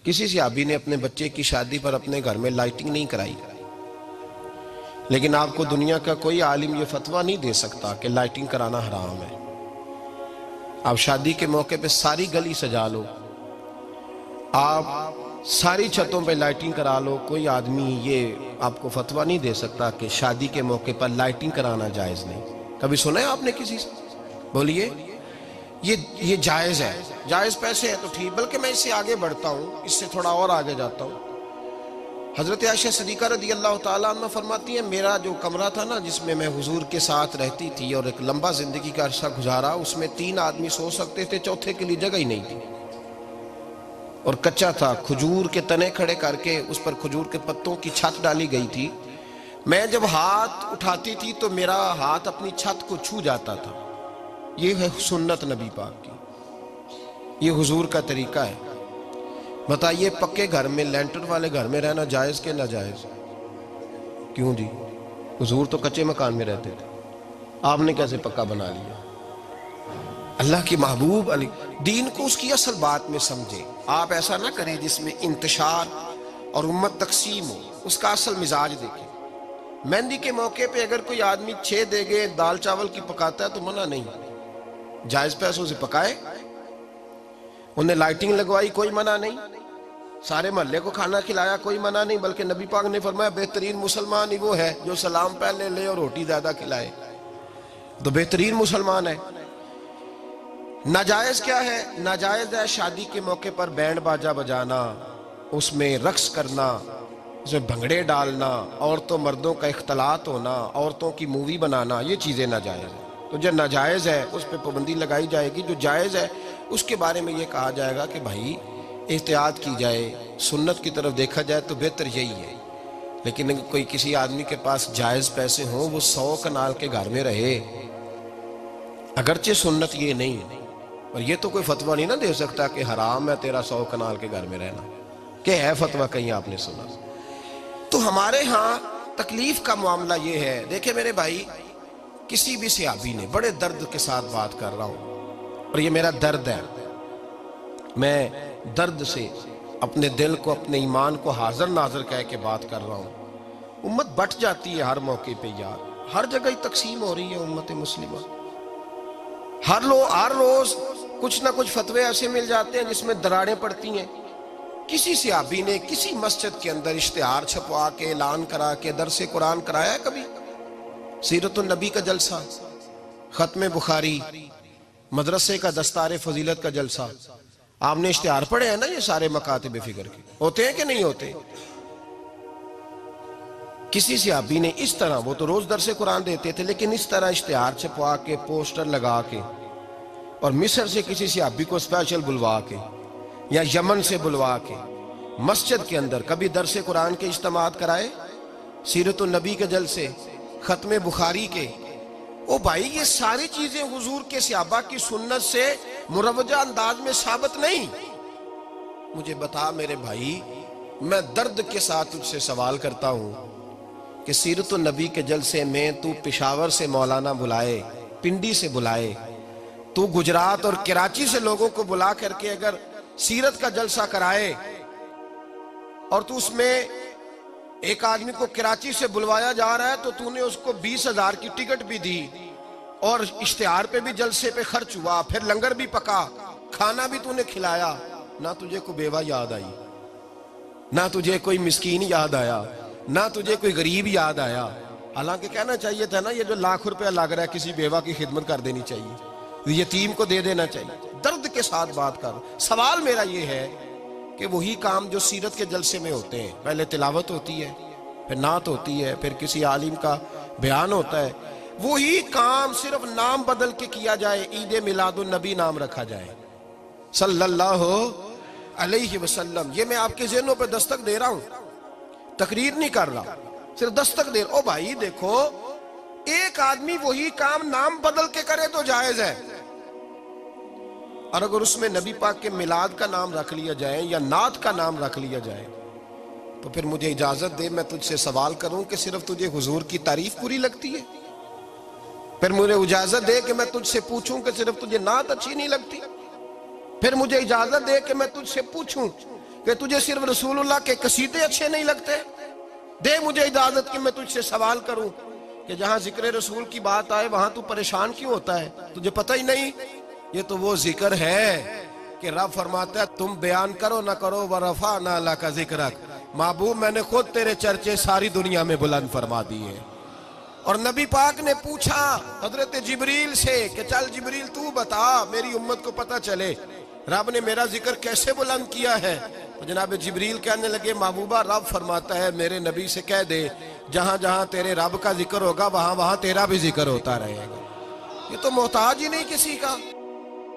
کسی صحابی نے اپنے بچے کی شادی پر اپنے گھر میں لائٹنگ نہیں کرائی، لیکن آپ کو دنیا کا کوئی عالم یہ فتویٰ نہیں دے سکتا کہ لائٹنگ کرانا حرام ہے۔ آپ شادی کے موقع پہ ساری گلی سجا لو، آپ ساری چھتوں پہ لائٹنگ کرا لو، کوئی آدمی یہ آپ کو فتویٰ نہیں دے سکتا کہ شادی کے موقع پر لائٹنگ کرانا جائز نہیں۔ کبھی سنا ہے آپ نے کسی سے؟ بولیے یہ جائز ہے، جائز پیسے ہے تو ٹھیک، بلکہ میں اس سے آگے بڑھتا ہوں، اس سے تھوڑا اور آگے جاتا ہوں۔ حضرت عائشہ صدیقہ رضی اللہ تعالیٰ عنہ فرماتی ہیں میرا جو کمرہ تھا نا جس میں میں حضور کے ساتھ رہتی تھی اور ایک لمبا زندگی کا عرصہ گزارا، اس میں 3 آدمی سو سکتے تھے، چوتھے کے لیے جگہ ہی نہیں تھی، اور کچا تھا، کھجور کے تنے کھڑے کر کے اس پر کھجور کے پتوں کی چھت ڈالی گئی تھی۔ میں جب ہاتھ اٹھاتی تھی تو میرا ہاتھ اپنی چھت کو چھو جاتا تھا۔ یہ ہے سنت نبی پاک کی، یہ حضور کا طریقہ ہے۔ بتائیے پکے گھر میں، لینٹر والے گھر میں رہنا جائز کہ ناجائز؟ کیوں جی؟ حضور تو کچے مکان میں رہتے تھے، آپ نے کیسے پکا بنا لیا؟ اللہ کی محبوب علی دین کو اس کی اصل بات میں سمجھے، آپ ایسا نہ کریں جس میں انتشار اور امت تقسیم ہو، اس کا اصل مزاج دیکھیں۔ مہندی کے موقع پہ اگر کوئی آدمی 6 دیگیں دال چاول کی پکاتا ہے تو منع نہیں، جائز پیسوں سے پکائے۔ انہیں لائٹنگ لگوائی، کوئی منع نہیں، سارے محلے کو کھانا کھلایا، کوئی منع نہیں، بلکہ نبی پاک نے فرمایا بہترین مسلمان ہی وہ ہے جو سلام پہلے لے اور روٹی زیادہ کھلائے، تو بہترین مسلمان ہے۔ ناجائز کیا ہے؟ ناجائز ہے شادی کے موقع پر بینڈ باجا بجانا، اس میں رقص کرنا، اس میں بھنگڑے ڈالنا، عورتوں مردوں کا اختلاط ہونا، عورتوں کی مووی بنانا، یہ چیزیں ناجائز ہیں۔ تو جو ناجائز ہے اس پہ پابندی لگائی جائے گی، جو جائز ہے اس کے بارے میں یہ کہا جائے گا کہ بھائی احتیاط کی جائے، سنت کی طرف دیکھا جائے تو بہتر یہی ہے۔ لیکن اگر کوئی کسی آدمی کے پاس جائز پیسے ہوں، وہ 100 کنال کے گھر میں رہے، اگرچہ سنت یہ نہیں، اور یہ تو کوئی فتویٰ نہیں نہ دے سکتا کہ حرام ہے تیرا 100 کنال کے گھر میں رہنا، کہ ہے فتویٰ کہیں آپ نے سنا؟ تو ہمارے ہاں تکلیف کا معاملہ یہ ہے۔ دیکھیں میرے بھائی، کسی بھی صحابی نے، بڑے درد کے ساتھ بات کر رہا ہوں اور یہ میرا درد ہے، میں درد سے اپنے دل کو، اپنے ایمان کو حاضر ناظر کہہ کے بات کر رہا ہوں۔ امت بٹ جاتی ہے ہر موقع پہ یار، ہر جگہ ہی تقسیم ہو رہی ہے امت مسلمہ، ہر روز کچھ نہ کچھ فتوے ایسے مل جاتے ہیں جس میں دراڑیں پڑتی ہیں۔ کسی صحابی نے کسی مسجد کے اندر اشتہار چھپوا کے، اعلان کرا کے درس قرآن کرایا ہے کبھی؟ سیرت النبی کا جلسہ، ختم بخاری، مدرسے کا دستار فضیلت کا جلسہ، آپ نے اشتہار پڑھے ہیں نا؟ یہ سارے مکاتب فکر کے ہوتے ہیں کہ نہیں ہوتے؟ کسی صحابی نے اس طرح، وہ تو روز درس قرآن دیتے تھے، لیکن اس طرح اشتہار چھپوا کے، پوسٹر لگا کے، اور مصر سے کسی صحابی کو اسپیشل بلوا کے یا یمن سے بلوا کے مسجد کے اندر کبھی درس قرآن کے اجتماعات کرائے، سیرت النبی کے جلسے، ختم بخاری کے؟ او بھائی یہ ساری چیزیں حضور کے صحابہ کی سنت سے مروجہ انداز میں ثابت نہیں۔ مجھے بتا میرے بھائی، میں درد کے ساتھ تجھ سے سوال کرتا ہوں کہ سیرت النبی کے جلسے میں تو پشاور سے مولانا بلائے، پنڈی سے بلائے، تو گجرات اور کراچی سے لوگوں کو بلا کر کے اگر سیرت کا جلسہ کرائے، اور تو اس میں ایک آدمی کو کراچی سے بلوایا جا رہا ہے تو تو نے اس کو 20,000 کی ٹکٹ بھی دی، اور اشتہار پہ بھی جلسے پہ خرچ ہوا، پھر لنگر بھی پکا، کھانا بھی تو نے کھلایا، نہ تجھے کوئی بیوہ یاد آئی، نہ تجھے کوئی مسکین یاد آیا، نہ تجھے کوئی غریب یاد آیا؟ حالانکہ کہنا چاہیے تھا نا یہ جو ₹1,00,000 لگ رہا ہے کسی بیوہ کی خدمت کر دینی چاہیے، یتیم کو دے دینا چاہیے۔ درد کے ساتھ بات کر، سوال میرا یہ ہے کہ وہی کام جو سیرت کے جلسے میں ہوتے ہیں، پہلے تلاوت ہوتی ہے، پھر نعت ہوتی ہے، پھر کسی عالم کا بیان ہوتا ہے، وہی کام صرف نام بدل کے کیا جائے، عید میلاد النبی نام رکھا جائے صلی اللہ علیہ وسلم۔ یہ میں آپ کے ذہنوں پہ دستک دے رہا ہوں، تقریر نہیں کر رہا، صرف دستک دے رہا ہوں۔ او بھائی دیکھو، ایک آدمی وہی کام نام بدل کے کرے تو جائز ہے، اور اگر اس میں نبی پاک کے میلاد کا نام رکھ لیا جائے یا نعت کا نام رکھ لیا جائے تو پھر مجھے اجازت دے میں تجھ سے سوال کروں کہ صرف تجھے حضور کی تعریف پوری لگتی ہے؟ پھر مجھے اجازت دے کہ میں تجھ سے پوچھوں کہ صرف تجھے نعت اچھی نہیں لگتی؟ پھر مجھے اجازت دے کہ میں تجھ سے پوچھوں کہ تجھے صرف رسول اللہ کے قصیدے اچھے نہیں لگتے؟ دے مجھے اجازت کہ میں تجھ سے سوال کروں کہ جہاں ذکر رسول کی بات آئے وہاں تو پریشان کیوں ہوتا ہے؟ تجھے پتہ ہی نہیں یہ تو وہ ذکر ہے کہ رب فرماتا ہے تم بیان کرو نہ کرو وَرَفَعْنَا لَكَ ذِكْرَكَ، محبوب میں نے خود تیرے چرچے ساری دنیا میں بلند فرما دیے۔ اور نبی پاک نے پوچھا حضرت جبریل سے کہ چل جبریل تو بتا میری امت کو پتہ چلے رب نے میرا ذکر کیسے بلند کیا ہے؟ تو جناب جبریل کہنے لگے محبوبہ رب فرماتا ہے میرے نبی سے کہہ دے جہاں جہاں تیرے رب کا ذکر ہوگا وہاں وہاں تیرا بھی ذکر ہوتا رہے گا۔ یہ تو محتاج ہی نہیں کسی کا۔